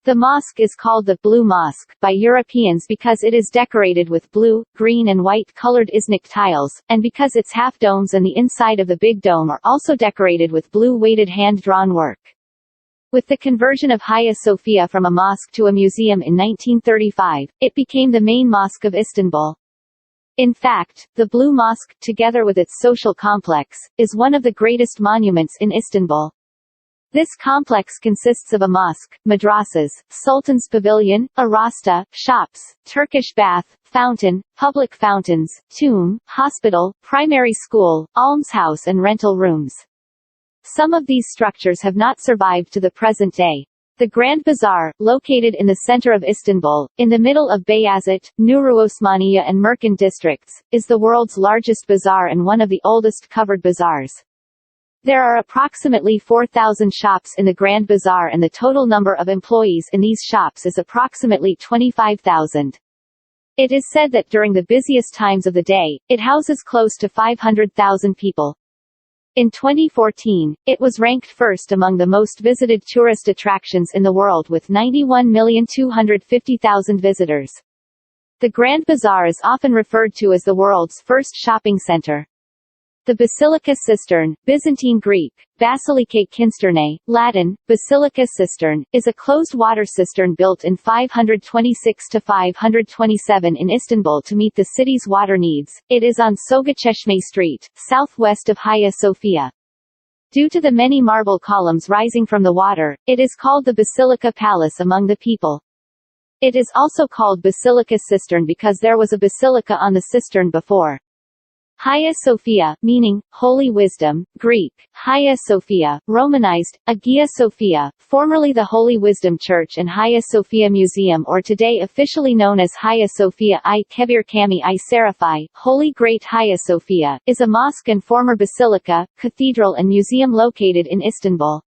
The mosque is called the Blue Mosque by Europeans because it is decorated with blue, green and white colored Iznik tiles, and because its half domes and the inside of the big dome are also decorated with blue weighted hand-drawn work. With the conversion of Hagia Sophia from a mosque to a museum in 1935, it became the main mosque of Istanbul. In fact, the Blue Mosque, together with its social complex, is one of the greatest monuments in Istanbul. This complex consists of a mosque, madrasas, Sultan's Pavilion, a rasta, shops, Turkish bath, fountain, public fountains, tomb, hospital, primary school, almshouse and rental rooms. Some of these structures have not survived to the present day. The Grand Bazaar, located in the center of Istanbul, in the middle of Beyazıt, Nuri Osmaniye and Merkin districts, is the world's largest bazaar and one of the oldest covered bazaars. There are approximately 4,000 shops in the Grand Bazaar and the total number of employees in these shops is approximately 25,000. It is said that during the busiest times of the day, it houses close to 500,000 people. In 2014, it was ranked first among the most visited tourist attractions in the world with 91,250,000 visitors. The Grand Bazaar is often referred to as the world's first shopping center. The Basilica Cistern, Byzantine Greek, Basilike Kinsterne, Latin, Basilica Cistern, is a closed water cistern built in 526 to 527 in Istanbul to meet the city's water needs. It is on Sogaçeşme Street, southwest of Hagia Sophia. Due to the many marble columns rising from the water, it is called the Basilica Palace among the people. It is also called Basilica Cistern because there was a basilica on the cistern before. Hagia Sophia, meaning, Holy Wisdom, Greek, Hagia Sophia, Romanized, Hagia Sophia, formerly the Holy Wisdom Church and Hagia Sophia Museum or today officially known as Hagia Sophia I Kebir Kami I Serafai, Holy Great Hagia Sophia, is a mosque and former basilica, cathedral and museum located in Istanbul.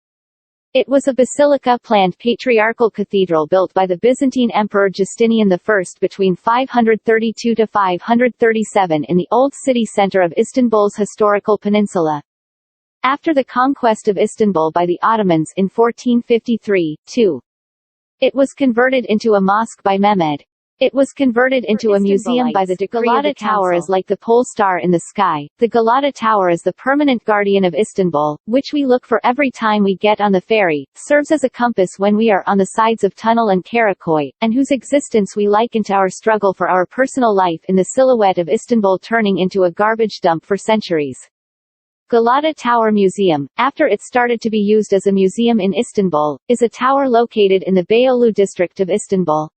It was a basilica-planned patriarchal cathedral built by the Byzantine Emperor Justinian I between 532 to 537 in the old city center of Istanbul's historical peninsula. After the conquest of Istanbul by the Ottomans in 1453, too, it was converted into a mosque by Mehmed. It was converted into a museum by the decree of the Tower is like the pole star in the sky. The Galata Tower is the permanent guardian of Istanbul, which we look for every time we get on the ferry, serves as a compass when we are on the sides of Tunnel and Karakoy, and whose existence we liken to our struggle for our personal life in the silhouette of Istanbul turning into a garbage dump for centuries. Galata Tower Museum, after it started to be used as a museum in Istanbul, is a tower located in the Beyoğlu district of Istanbul.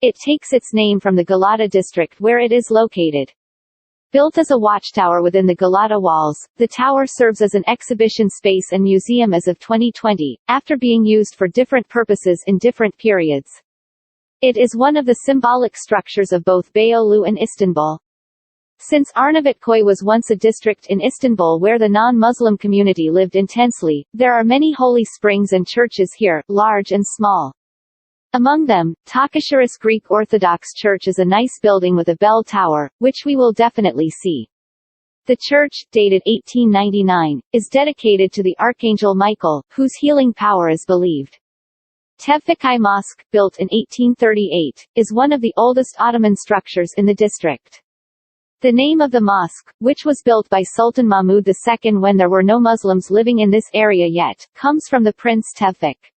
It takes its name from the Galata district where it is located. Built as a watchtower within the Galata walls, the tower serves as an exhibition space and museum as of 2020, after being used for different purposes in different periods. It is one of the symbolic structures of both Beyoğlu and Istanbul. Since Arnavutköy was once a district in Istanbul where the non-Muslim community lived intensely, there are many holy springs and churches here, large and small. Among them, Takasharis Greek Orthodox Church is a nice building with a bell tower, which we will definitely see. The church, dated 1899, is dedicated to the Archangel Michael, whose healing power is believed. Tevfik Mosque, built in 1838, is one of the oldest Ottoman structures in the district. The name of the mosque, which was built by Sultan Mahmud II when there were no Muslims living in this area yet, comes from the Prince Tevfik.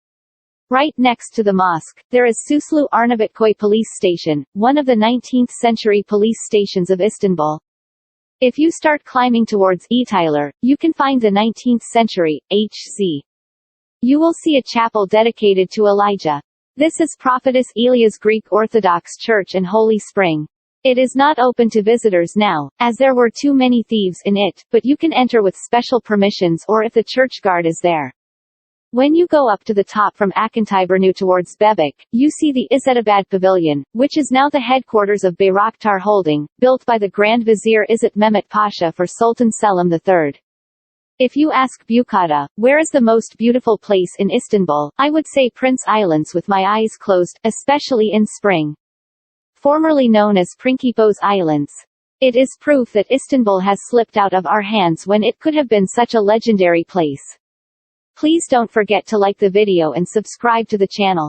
Right next to the mosque, there is Suslu Arnavutköy Police Station, one of the 19th-century police stations of Istanbul. If you start climbing towards Etiler, you can find the 19th-century, H.C. You will see a chapel dedicated to Elijah. This is Prophetess Elia's Greek Orthodox Church and Holy Spring. It is not open to visitors now, as there were too many thieves in it, but you can enter with special permissions or if the church guard is there. When you go up to the top from Akıntayburnu towards Bebek, you see the İzzetabad Pavilion, which is now the headquarters of Bayraktar Holding, built by the Grand Vizier İzzet Mehmet Pasha for Sultan Selim III. If you ask Bukata, where is the most beautiful place in Istanbul, I would say Prince Islands with my eyes closed, especially in spring. Formerly known as Principos Islands. It is proof that Istanbul has slipped out of our hands when it could have been such a legendary place. Please don't forget to like the video and subscribe to the channel.